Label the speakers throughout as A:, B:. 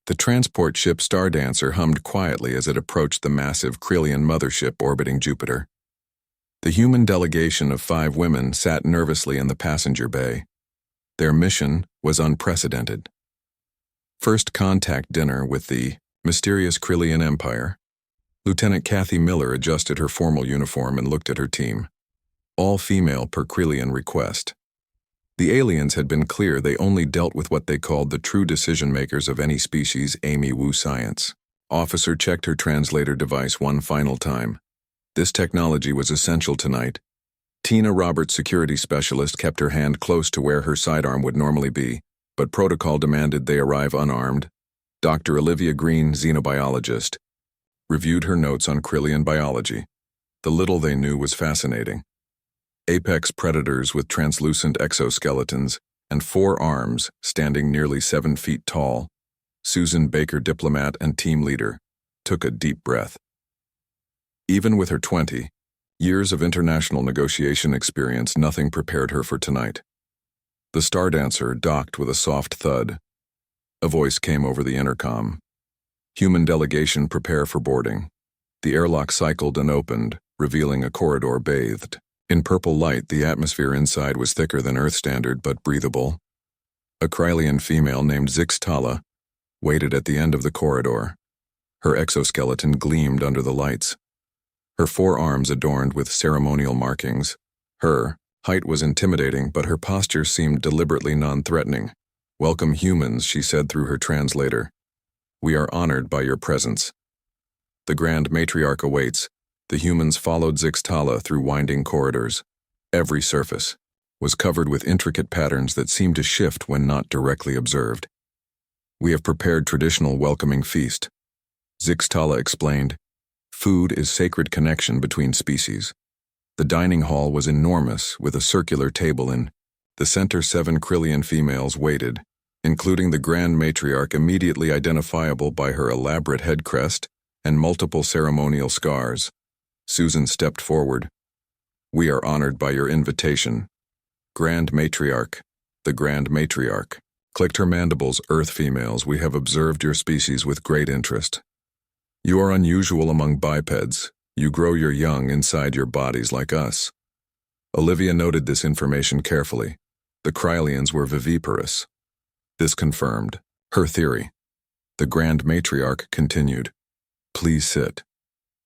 A: The transport ship Stardancer hummed quietly as it approached the massive Kryllian mothership orbiting Jupiter. The human delegation of 5 women sat nervously in the passenger bay. Their mission was unprecedented. First contact dinner with the mysterious Kryllian Empire. Lieutenant Kathy Miller adjusted her formal uniform and looked at her team. All female per Kryllian request. The aliens had been clear they only dealt with what they called the true decision-makers of any species, Amy Wu science. Officer checked her translator device one final time. This technology was essential tonight. Tina Roberts, security specialist, kept her hand close to where her sidearm would normally be, but protocol demanded they arrive unarmed. Dr. Olivia Green, xenobiologist, reviewed her notes on Kryllian biology. The little they knew was fascinating. Apex predators with translucent exoskeletons and 4 arms standing nearly 7 feet tall. Susan Baker, diplomat and team leader, took a deep breath. Even with her 20 years of international negotiation experience, nothing prepared her for tonight. The Stardancer docked with a soft thud. A voice came over the intercom. Human delegation, prepare for boarding. The airlock cycled and opened, revealing a corridor bathed in purple light. The atmosphere inside was thicker than Earth standard but breathable. A Kryllian female named Zixtala waited at the end of the corridor. Her exoskeleton gleamed under the lights. Her 4 arms adorned with ceremonial markings. Her height was intimidating, but her posture seemed deliberately non-threatening. Welcome humans, she said through her translator. We are honored by your presence. The Grand Matriarch awaits. The humans followed Zixtala through winding corridors. Every surface was covered with intricate patterns that seemed to shift when not directly observed. We have prepared traditional welcoming feast. Zixtala explained. Food is sacred connection between species. The dining hall was enormous, with a circular table in the center. 7 Kryllian females waited, including the Grand Matriarch, immediately identifiable by her elaborate head crest and multiple ceremonial scars. Susan stepped forward. We are honored by your invitation. Grand Matriarch. The Grand Matriarch clicked her mandibles. Earth females, we have observed your species with great interest. You are unusual among bipeds. You grow your young inside your bodies like us. Olivia noted this information carefully. The Kryllians were viviparous. This confirmed her theory. The Grand Matriarch continued. Please sit.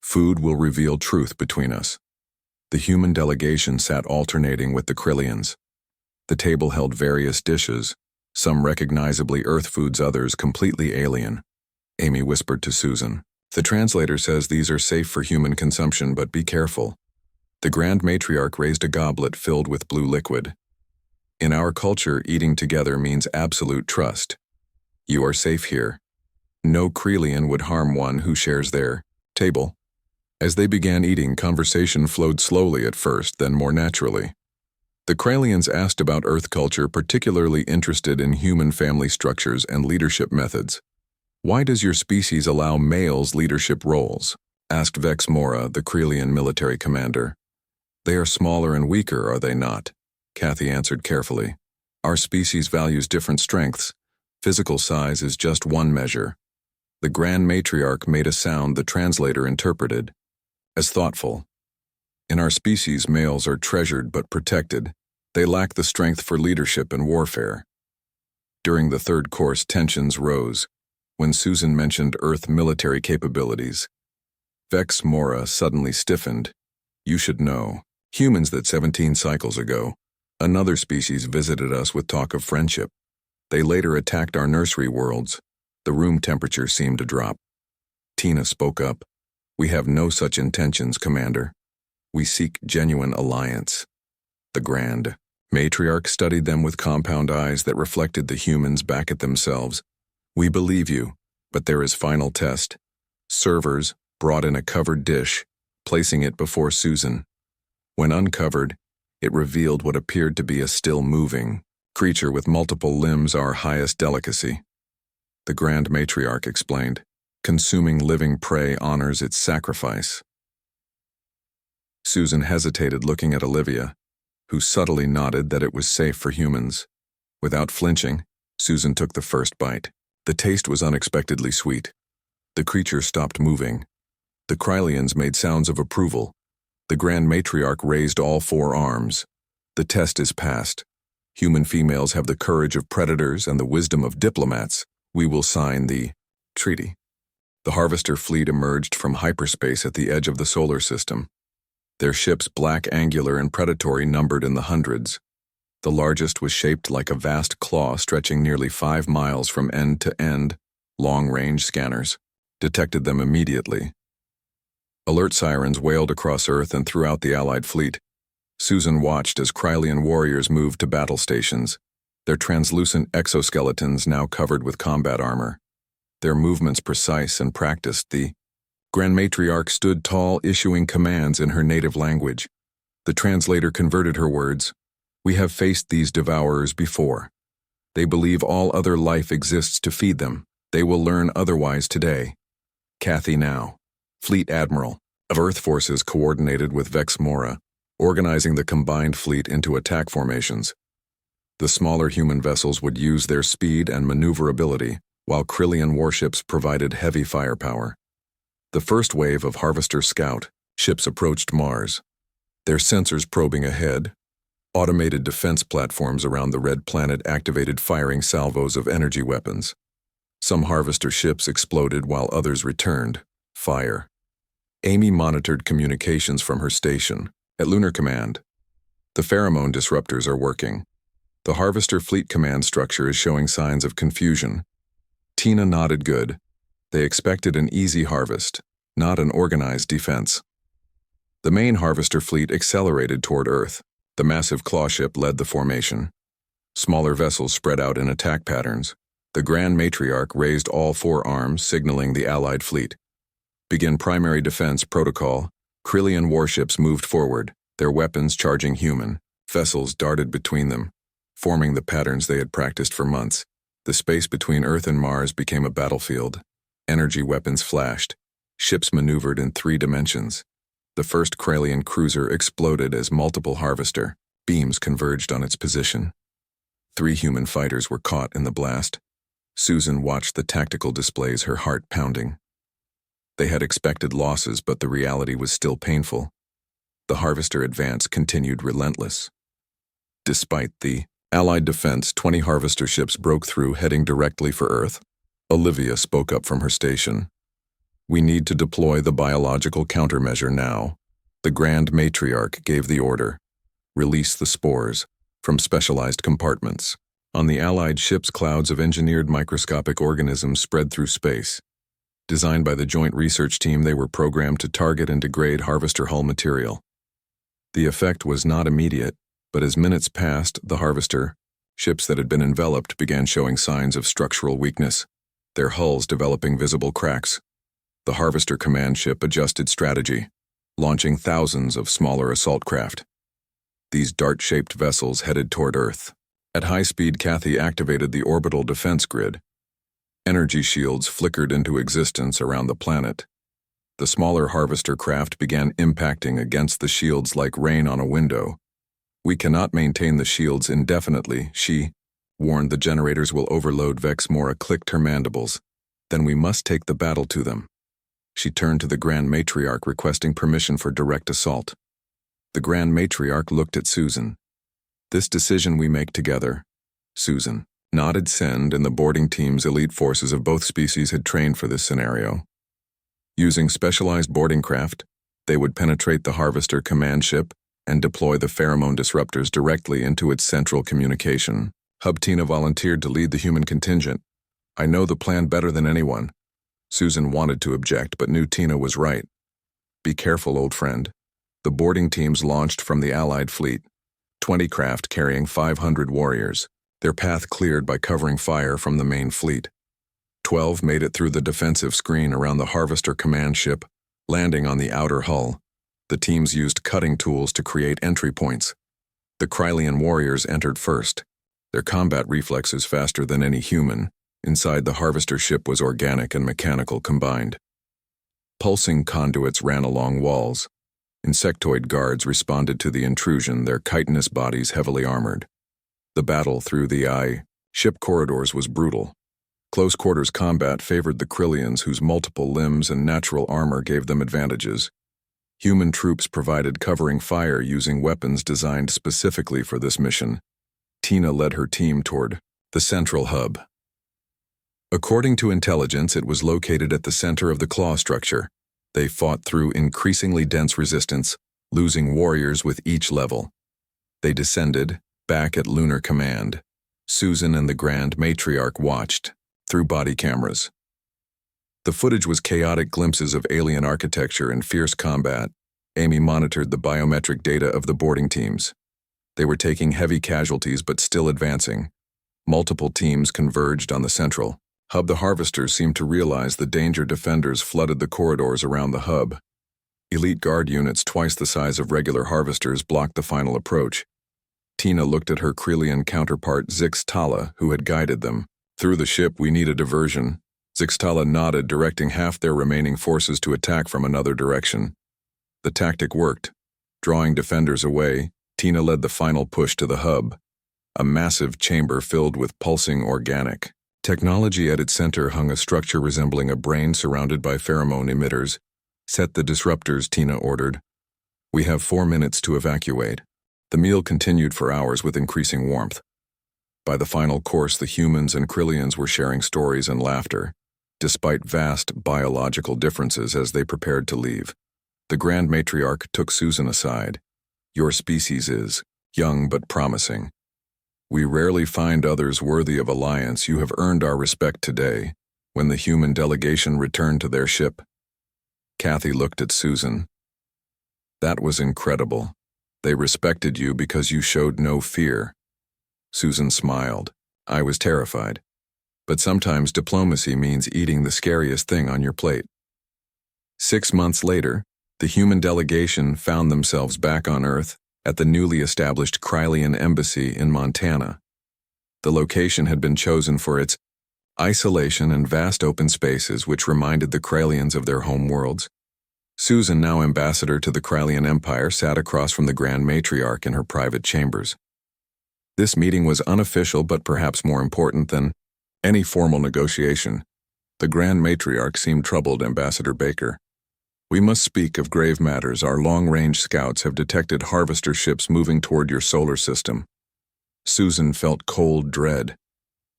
A: Food will reveal truth between us. The human delegation sat alternating with the Kryllians. The table held various dishes, some recognizably Earth foods, others completely alien. Amy whispered to Susan. The translator says these are safe for human consumption, but be careful. The Grand Matriarch raised a goblet filled with blue liquid. In our culture, eating together means absolute trust. You are safe here. No Kryllian would harm one who shares their table. As they began eating, conversation flowed slowly at first, then more naturally. The Kryllians asked about Earth culture, particularly interested in human family structures and leadership methods. Why does your species allow males leadership roles? Asked Vex Mora, the Kryllian military commander. They are smaller and weaker, are they not? Kathy answered carefully. Our species values different strengths. Physical size is just one measure. The Grand Matriarch made a sound the translator interpreted as thoughtful. In our species, males are treasured but protected. They lack the strength for leadership and warfare. During the 3rd course, tensions rose when Susan mentioned Earth military capabilities. Vex Mora suddenly stiffened. You should know. Humans that 17 cycles ago, another species visited us with talk of friendship. They later attacked our nursery worlds. The room temperature seemed to drop. Tina spoke up. We have no such intentions, Commander. We seek genuine alliance. The Grand Matriarch studied them with compound eyes that reflected the humans back at themselves. We believe you, but there is final test. Servers brought in a covered dish, placing it before Susan. When uncovered, it revealed what appeared to be a still-moving creature with multiple limbs, our highest delicacy. The Grand Matriarch explained. Consuming living prey honors its sacrifice. Susan hesitated, looking at Olivia, who subtly nodded that it was safe for humans. Without flinching, Susan took the first bite. The taste was unexpectedly sweet. The creature stopped moving. The Krylians made sounds of approval. The Grand Matriarch raised all 4 arms. The test is passed. Human females have the courage of predators and the wisdom of diplomats. We will sign the treaty. The Harvester fleet emerged from hyperspace at the edge of the solar system. Their ships, black, angular, and predatory, numbered in the hundreds. The largest was shaped like a vast claw stretching nearly 5 miles from end to end. Long-range scanners detected them immediately. Alert sirens wailed across Earth and throughout the Allied fleet. Susan watched as Krylian warriors moved to battle stations, their translucent exoskeletons now covered with combat armor. Their movements precise and practiced. The Grand Matriarch stood tall, issuing commands in her native language. The translator converted her words. We have faced these devourers before. They believe all other life exists to feed them. They will learn otherwise today. Kathy Now, Fleet Admiral of Earth Forces, coordinated with Vex Mora, organizing the combined fleet into attack formations. The smaller human vessels would use their speed and maneuverability, while Krylian warships provided heavy firepower. The first wave of Harvester Scout ships approached Mars, their sensors probing ahead. Automated defense platforms around the red planet activated firing salvos of energy weapons. Some Harvester ships exploded while others returned fire. Amy monitored communications from her station at Lunar Command. The pheromone disruptors are working. The Harvester fleet command structure is showing signs of confusion. Tina nodded good. They expected an easy harvest, not an organized defense. The main Harvester fleet accelerated toward Earth. The massive claw ship led the formation. Smaller vessels spread out in attack patterns. The Grand Matriarch raised all 4 arms, signaling the Allied fleet. Begin primary defense protocol. Krylian warships moved forward, their weapons charging human. Vessels darted between them, forming the patterns they had practiced for months. The space between Earth and Mars became a battlefield. Energy weapons flashed. Ships maneuvered in 3 dimensions. The first Krylian cruiser exploded as multiple Harvester beams converged on its position. 3 human fighters were caught in the blast. Susan watched the tactical displays, her heart pounding. They had expected losses, but the reality was still painful. The Harvester advance continued relentless. Despite the Allied defense, 20 Harvester ships broke through, heading directly for Earth. Olivia spoke up from her station. We need to deploy the biological countermeasure now. The Grand Matriarch gave the order. Release the spores from specialized compartments. On the Allied ships, clouds of engineered microscopic organisms spread through space. Designed by the Joint Research Team, they were programmed to target and degrade Harvester hull material. The effect was not immediate, but as minutes passed, the Harvester ships that had been enveloped began showing signs of structural weakness, their hulls developing visible cracks. The Harvester command ship adjusted strategy, launching thousands of smaller assault craft. These dart-shaped vessels headed toward Earth. At high speed, Kathy activated the orbital defense grid. Energy shields flickered into existence around the planet. The smaller Harvester craft began impacting against the shields like rain on a window. We cannot maintain the shields indefinitely, she warned. The generators will overload. Vex Mora clicked her mandibles. Then we must take the battle to them. She turned to the Grand Matriarch, requesting permission for direct assault. The Grand Matriarch looked at Susan. This decision we make together. Susan nodded. Send, and the boarding team's elite forces of both species had trained for this scenario. Using specialized boarding craft, they would penetrate the Harvester command ship and deploy the pheromone disruptors directly into its central communication hub. Tina volunteered to lead the human contingent. I know the plan better than anyone. Susan wanted to object, but knew Tina was right. Be careful, old friend. The boarding teams launched from the Allied fleet, 20 craft carrying 500 warriors, their path cleared by covering fire from the main fleet. 12 made it through the defensive screen around the Harvester command ship, landing on the outer hull. The teams used cutting tools to create entry points. The Krylian warriors entered first, their combat reflexes faster than any human. Inside the Harvester ship was organic and mechanical combined. Pulsing conduits ran along walls. Insectoid guards responded to the intrusion, their chitinous bodies heavily armored. The battle through the ship corridors was brutal. Close-quarters combat favored the Krillians, whose multiple limbs and natural armor gave them advantages. Human troops provided covering fire using weapons designed specifically for this mission. Tina led her team toward the central hub. According to intelligence, it was located at the center of the claw structure. They fought through increasingly dense resistance, losing warriors with each level. They descended, back at Lunar Command. Susan and the Grand Matriarch watched, through body cameras. The footage was chaotic glimpses of alien architecture and fierce combat. Amy monitored the biometric data of the boarding teams. They were taking heavy casualties but still advancing. Multiple teams converged on the central hub. The harvesters seemed to realize the danger. Defenders flooded the corridors around the hub. Elite guard units twice the size of regular harvesters blocked the final approach. Tina looked at her Krillian counterpart Zixtala, who had guided them. Through the ship, we need a diversion. Zixtala nodded, directing half their remaining forces to attack from another direction. The tactic worked. Drawing defenders away, Tina led the final push to the hub, a massive chamber filled with pulsing organic technology. At its center hung a structure resembling a brain surrounded by pheromone emitters. Set the disruptors, Tina ordered. We have 4 minutes to evacuate. The meal continued for hours with increasing warmth. By the final course, the humans and Krillians were sharing stories and laughter, despite vast biological differences. As they prepared to leave, the Grand Matriarch took Susan aside. Your species is young but promising. We rarely find others worthy of alliance. You have earned our respect today. When the human delegation returned to their ship, Kathy looked at Susan. That was incredible. They respected you because you showed no fear. Susan smiled. I was terrified. But sometimes diplomacy means eating the scariest thing on your plate. 6 months later, the human delegation found themselves back on Earth at the newly established Krillian Embassy in Montana. The location had been chosen for its isolation and vast open spaces, which reminded the Krillians of their home worlds. Susan, now ambassador to the Krillian Empire, sat across from the Grand Matriarch in her private chambers. This meeting was unofficial but perhaps more important than any formal negotiation. The Grand Matriarch seemed troubled. Ambassador Baker, we must speak of grave matters. Our long-range scouts have detected harvester ships moving toward your solar system. Susan felt cold dread.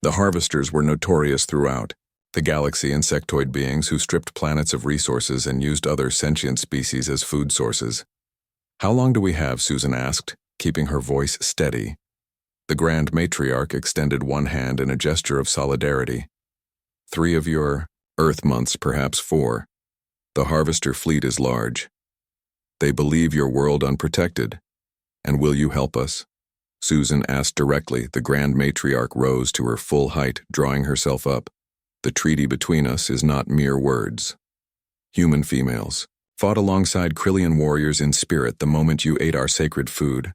A: The harvesters were notorious throughout the galaxy, insectoid beings who stripped planets of resources and used other sentient species as food sources. How long do we have? Susan asked, keeping her voice steady. The Grand Matriarch extended one hand in a gesture of solidarity. 3 of your Earth months, perhaps 4. The harvester fleet is large. They believe your world unprotected. And will you help us? Susan asked directly. The Grand Matriarch rose to her full height, drawing herself up. The treaty between us is not mere words. Human females fought alongside Krillian warriors in spirit the moment you ate our sacred food.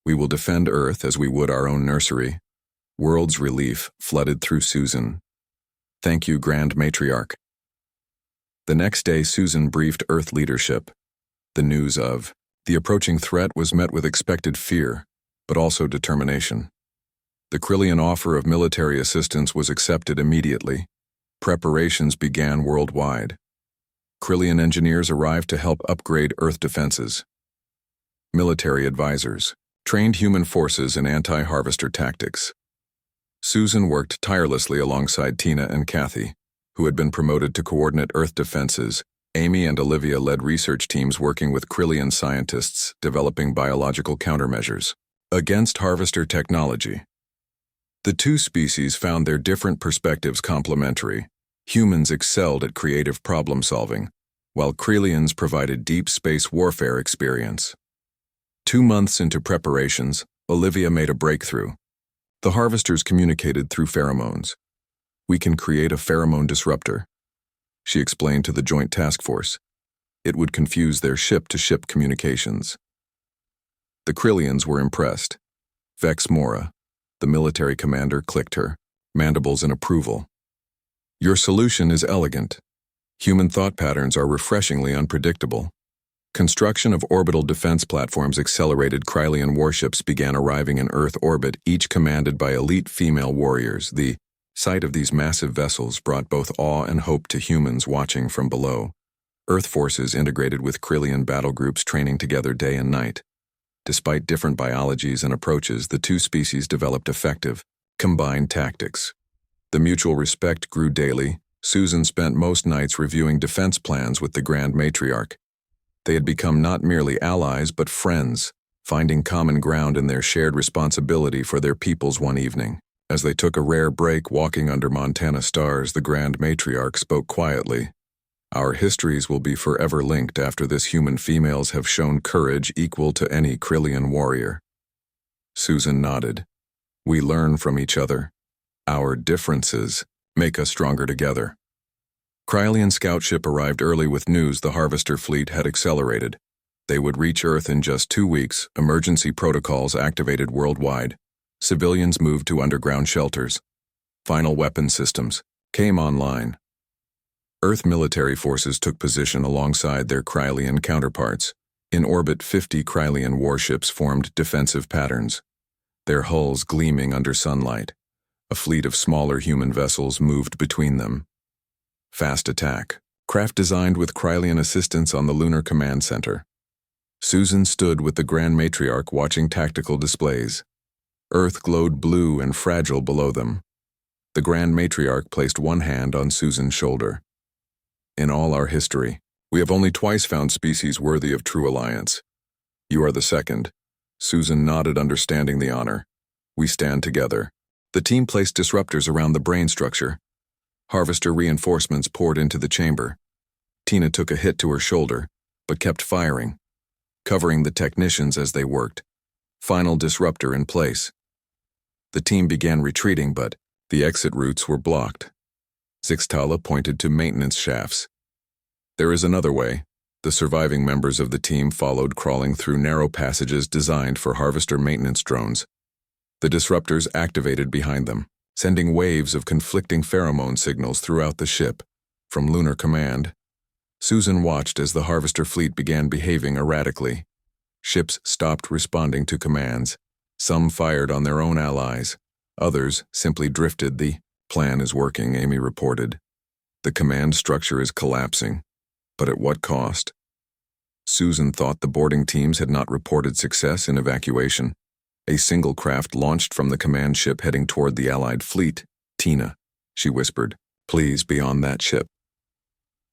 A: We will defend Earth as we would our own nursery. World's relief flooded through Susan. Thank you, Grand Matriarch. The next day, Susan briefed Earth leadership. The news of the approaching threat was met with expected fear, but also determination. The Krillian offer of military assistance was accepted immediately. Preparations began worldwide. Krillian engineers arrived to help upgrade Earth defenses. Military advisors trained human forces in anti-harvester tactics. Susan worked tirelessly alongside Tina and Kathy, who had been promoted to coordinate Earth defenses. Amy and Olivia led research teams working with Krillian scientists developing biological countermeasures against harvester technology. The two species found their different perspectives complementary. Humans excelled at creative problem-solving, while Krillians provided deep space warfare experience. 2 months into preparations, Olivia made a breakthrough. The harvesters communicated through pheromones. We can create a pheromone disruptor, she explained to the Joint Task Force. It would confuse their ship-to-ship communications. The Krillians were impressed. Vex Mora, the military commander, clicked her mandibles in approval. Your solution is elegant. Human thought patterns are refreshingly unpredictable. Construction of orbital defense platforms accelerated. Krillian warships began arriving in Earth orbit, each commanded by elite female warriors. The Sight of these massive vessels brought both awe and hope to humans watching from below. Earth forces integrated with Krillian battle groups training together day and night. Despite different biologies and approaches, the two species developed effective, combined tactics. The mutual respect grew daily. Susan spent most nights reviewing defense plans with the Grand Matriarch. They had become not merely allies but friends, finding common ground in their shared responsibility for their peoples one evening. As they took a rare break walking under Montana stars, the Grand Matriarch spoke quietly. Our histories will be forever linked after this. Human females have shown courage equal to any Krillian warrior. Susan nodded. We learn from each other. Our differences make us stronger together. Krillian scout ship arrived early with news the Harvester fleet had accelerated. They would reach Earth in just 2 weeks. Emergency protocols activated worldwide. Civilians moved to underground shelters. Final weapon systems came online. Earth military forces took position alongside their Krillian counterparts. In orbit, 50 Krillian warships formed defensive patterns, their hulls gleaming under sunlight. A fleet of smaller human vessels moved between them. Fast attack. Craft designed with Krillian assistance on the Lunar Command Center. Susan stood with the Grand Matriarch watching tactical displays. Earth glowed blue and fragile below them. The Grand Matriarch placed one hand on Susan's shoulder. In all our history, we have only twice found species worthy of true alliance. You are the second. Susan nodded, understanding the honor. We stand together. The team placed disruptors around the brain structure. Harvester reinforcements poured into the chamber. Tina took a hit to her shoulder, but kept firing, covering the technicians as they worked. Final disruptor in place. The team began retreating, but the exit routes were blocked. Zixtala pointed to maintenance shafts. There is another way. The surviving members of the team followed, crawling through narrow passages designed for Harvester maintenance drones. The disruptors activated behind them, sending waves of conflicting pheromone signals throughout the ship. From Lunar Command, Susan watched as the Harvester fleet began behaving erratically. Ships stopped responding to commands. Some fired on their own allies. Others simply drifted. The plan is working, Amy reported. The command structure is collapsing. But at what cost? Susan thought the boarding teams had not reported success in evacuation. A single craft launched from the command ship heading toward the Allied fleet. Tina, she whispered, please be on that ship.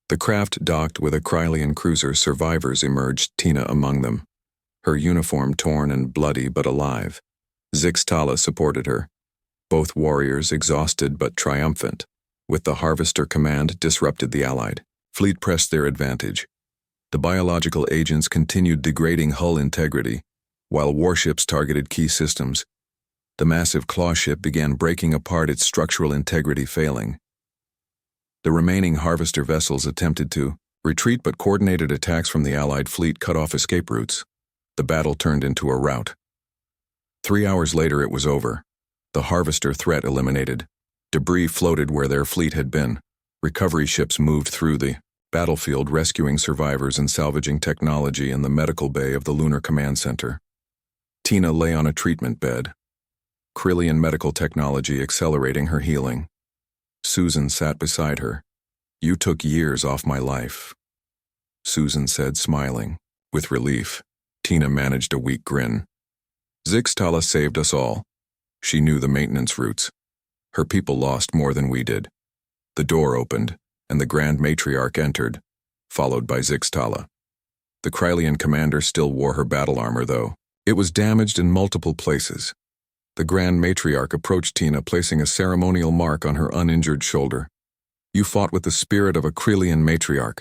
A: The craft docked with a Krillian cruiser. Survivors emerged, Tina among them. Her uniform torn and bloody but alive. Zixtala supported her. Both warriors exhausted but triumphant. With the Harvester command disrupted, the Allied fleet pressed their advantage. The biological agents continued degrading hull integrity, while warships targeted key systems. The massive claw ship began breaking apart, its structural integrity failing. The remaining Harvester vessels attempted to retreat, but coordinated attacks from the Allied fleet cut off escape routes. The battle turned into a rout. 3 hours later it was over. The Harvester threat eliminated. Debris floated where their fleet had been. Recovery ships moved through the battlefield, rescuing survivors and salvaging technology in the medical bay of the Lunar Command Center. Tina lay on a treatment bed, Krillian medical technology accelerating her healing. Susan sat beside her. You took years off my life, Susan said, smiling. With relief, Tina managed a weak grin. Zixtala saved us all. She knew the maintenance routes. Her people lost more than we did. The door opened, and the Grand Matriarch entered, followed by Zixtala. The Krillian commander still wore her battle armor, though. It was damaged in multiple places. The Grand Matriarch approached Tina, placing a ceremonial mark on her uninjured shoulder. You fought with the spirit of a Krillian matriarch.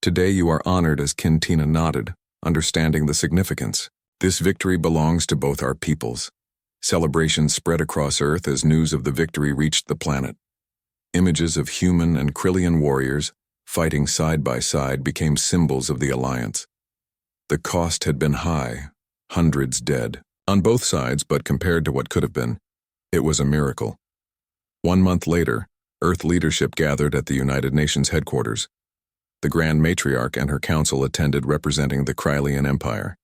A: Today you are honored as kin. Tina nodded, understanding the significance. This victory belongs to both our peoples. Celebrations spread across Earth as news of the victory reached the planet. Images of human and Krillian warriors, fighting side by side, became symbols of the alliance. The cost had been high, hundreds dead, on both sides, but compared to what could have been, it was a miracle. 1 month later, Earth leadership gathered at the United Nations headquarters. The Grand Matriarch and her council attended, representing the Krillian Empire.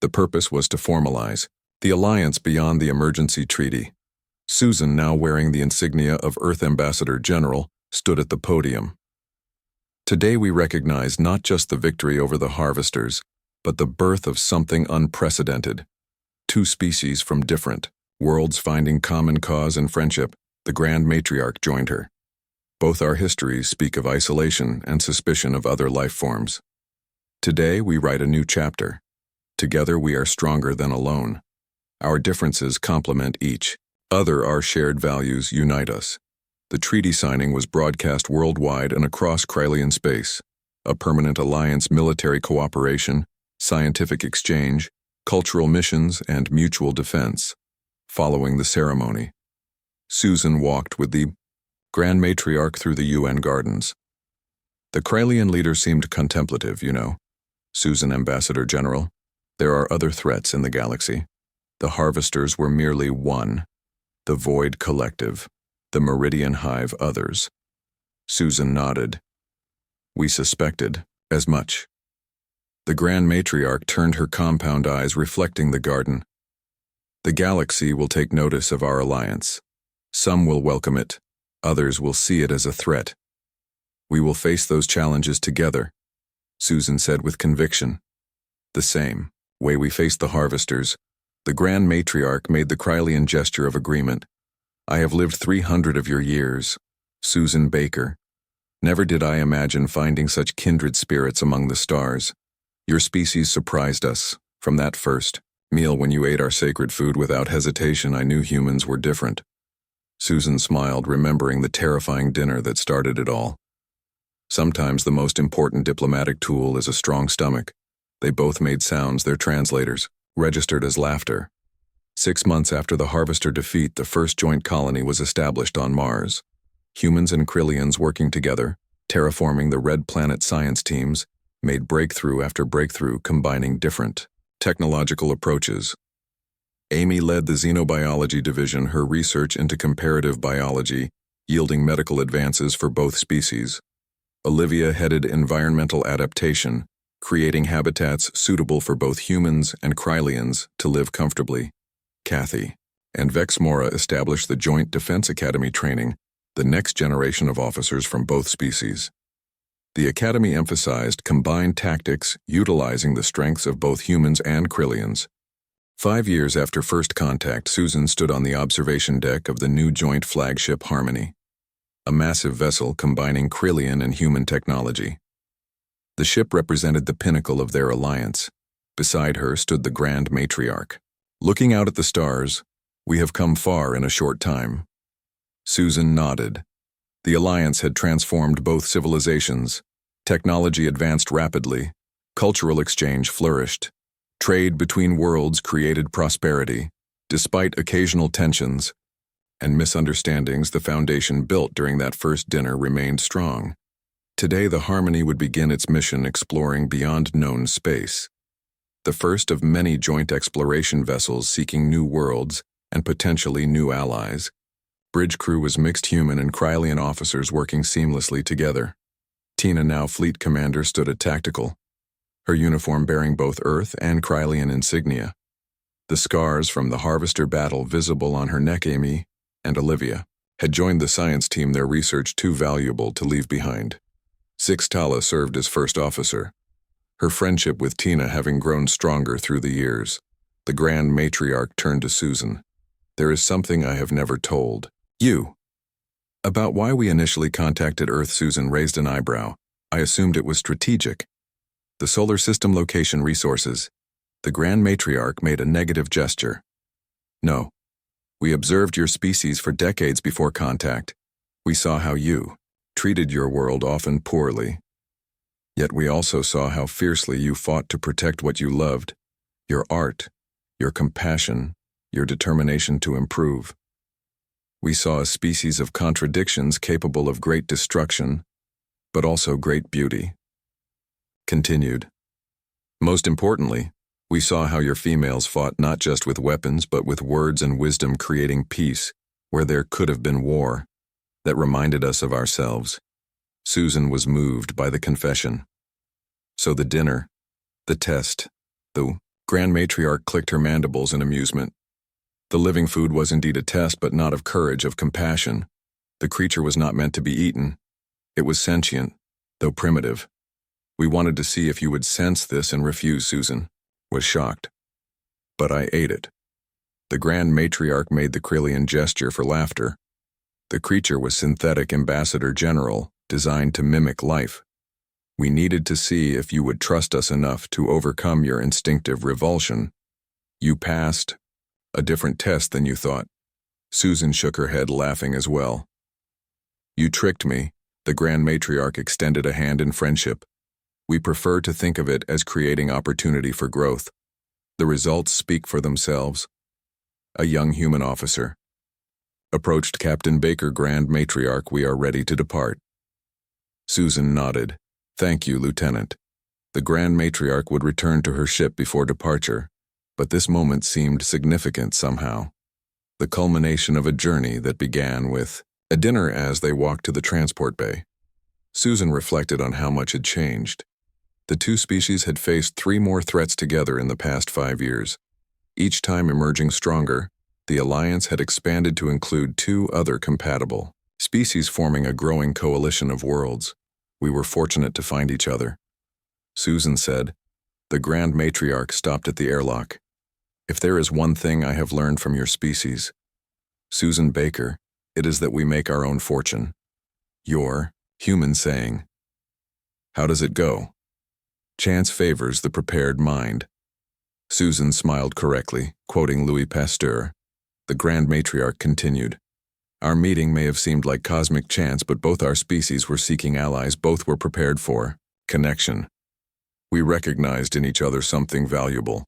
A: The purpose was to formalize the alliance beyond the emergency treaty. Susan, now wearing the insignia of Earth Ambassador General, stood at the podium. Today we recognize not just the victory over the harvesters, but the birth of something unprecedented. Two species from different worlds finding common cause and friendship, the Grand Matriarch joined her. Both our histories speak of isolation and suspicion of other life forms. Today we write a new chapter. Together we are stronger than alone. Our differences complement each other. Our shared values unite us. The treaty signing was broadcast worldwide and across Krylian space. A permanent alliance, military cooperation, scientific exchange, cultural missions, and mutual defense. Following the ceremony, Susan walked with the Grand Matriarch through the UN gardens. The Krylian leader seemed contemplative, Susan, Ambassador General. There are other threats in the galaxy. The harvesters were merely one. The Void Collective. The Meridian Hive others. Susan nodded. We suspected as much. The Grand Matriarch turned her compound eyes reflecting the garden. The galaxy will take notice of our alliance. Some will welcome it, others will see it as a threat. We will face those challenges together, Susan said with conviction. The same way we faced the harvesters, the Grand Matriarch made the Krylian gesture of agreement. I have lived 300 of your years, Susan Baker. Never did I imagine finding such kindred spirits among the stars. Your species surprised us. From that first meal when you ate our sacred food without hesitation, I knew humans were different. Susan smiled, remembering the terrifying dinner that started it all. Sometimes the most important diplomatic tool is a strong stomach. They both made sounds their translators registered as laughter. 6 months after the Harvester defeat, the first joint colony was established on Mars. Humans and Krylians working together, terraforming the Red Planet science teams, made breakthrough after breakthrough combining different technological approaches. Amy led the xenobiology division, her research into comparative biology, yielding medical advances for both species. Olivia headed environmental adaptation, creating habitats suitable for both humans and Krylians to live comfortably. Kathy and Vexmora established the Joint Defense Academy training, the next generation of officers from both species. The Academy emphasized combined tactics, utilizing the strengths of both humans and Krylians. 5 years after first contact, Susan stood on the observation deck of the new joint flagship Harmony, a massive vessel combining Krylian and human technology. The ship represented the pinnacle of their alliance. Beside her stood the Grand Matriarch. Looking out at the stars, we have come far in a short time. Susan nodded. The alliance had transformed both civilizations. Technology advanced rapidly. Cultural exchange flourished. Trade between worlds created prosperity. Despite occasional tensions and misunderstandings, the foundation built during that first dinner remained strong. Today, the Harmony would begin its mission exploring beyond known space. The first of many joint exploration vessels seeking new worlds and potentially new allies. Bridge crew was mixed human and Krylian officers working seamlessly together. Tina, now fleet commander, stood at tactical, her uniform bearing both Earth and Krylian insignia. The scars from the Harvester battle visible on her neck. Amy and Olivia had joined the science team, their research too valuable to leave behind. Sixtala served as first officer, her friendship with Tina having grown stronger through the years. The Grand Matriarch turned to Susan. There is something I have never told you about why we initially contacted Earth. Susan raised an eyebrow. I assumed it was strategic. The solar system location resources. The Grand Matriarch made a negative gesture. No. We observed your species for decades before contact. We saw how you treated your world, often poorly. Yet we also saw how fiercely you fought to protect what you loved, your art, your compassion, your determination to improve. We saw a species of contradictions capable of great destruction, but also great beauty. Continued. Most importantly, we saw how your females fought not just with weapons but with words and wisdom, creating peace where there could have been war. That reminded us of ourselves. Susan was moved by the confession. So the dinner, the test, the Grand Matriarch clicked her mandibles in amusement. The living food was indeed a test, but not of courage, of compassion. The creature was not meant to be eaten. It was sentient, though primitive. We wanted to see if you would sense this and refuse, Susan was shocked. But I ate it. The Grand Matriarch made the Krillian gesture for laughter. The creature was synthetic ambassador general, designed to mimic life. We needed to see if you would trust us enough to overcome your instinctive revulsion. You passed a different test than you thought. Susan shook her head, laughing as well. You tricked me. The Grand Matriarch extended a hand in friendship. We prefer to think of it as creating opportunity for growth. The results speak for themselves. A young human officer approached Captain Baker. Grand Matriarch, we are ready to depart. Susan nodded. Thank you, Lieutenant. The Grand Matriarch would return to her ship before departure, but this moment seemed significant somehow. The culmination of a journey that began with a dinner as they walked to the transport bay. Susan reflected on how much had changed. The two species had faced 3 more threats together in the past 5 years. Each time emerging stronger, the alliance had expanded to include 2 other compatible species, forming a growing coalition of worlds. We were fortunate to find each other. Susan said. The Grand Matriarch stopped at the airlock. If there is one thing I have learned from your species, Susan Baker, it is that we make our own fortune. Your human saying. How does it go? Chance favors the prepared mind. Susan smiled correctly, quoting Louis Pasteur. The Grand Matriarch continued. Our meeting may have seemed like cosmic chance, but both our species were seeking allies. Both were prepared for connection. We recognized in each other something valuable.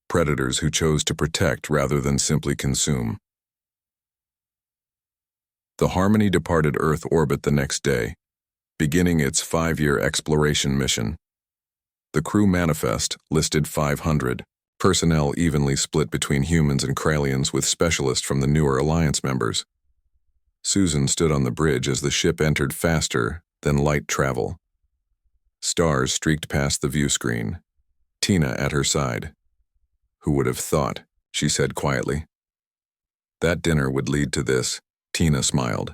A: Predators who chose to protect rather than simply consume. The Harmony departed Earth orbit the next day, beginning its 5-year exploration mission. The crew manifest listed 500, personnel evenly split between humans and Kralians, with specialists from the newer Alliance members. Susan stood on the bridge as the ship entered faster than light travel. Stars streaked past the view screen. Tina at her side. Who would have thought, she said quietly. That dinner would lead to this, Tina smiled.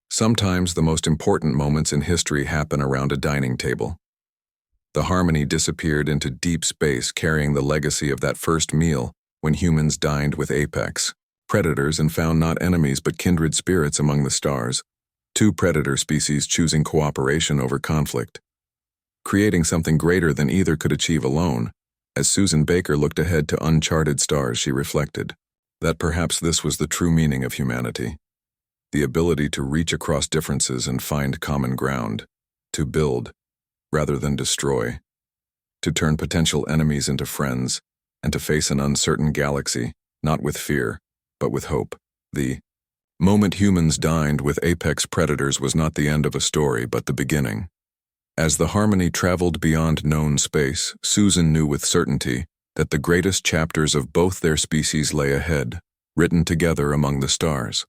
A: Sometimes the most important moments in history happen around a dining table. The Harmony disappeared into deep space, carrying the legacy of that first meal when humans dined with apex predators and found not enemies but kindred spirits among the stars. 2 predator species choosing cooperation over conflict, creating something greater than either could achieve alone. As Susan Baker looked ahead to uncharted stars, she reflected that perhaps this was the true meaning of humanity. The ability to reach across differences and find common ground, to build rather than destroy, to turn potential enemies into friends, and to face an uncertain galaxy, not with fear, but with hope. The moment humans dined with apex predators was not the end of a story, but the beginning. As the Harmony traveled beyond known space, Susan knew with certainty that the greatest chapters of both their species lay ahead, written together among the stars.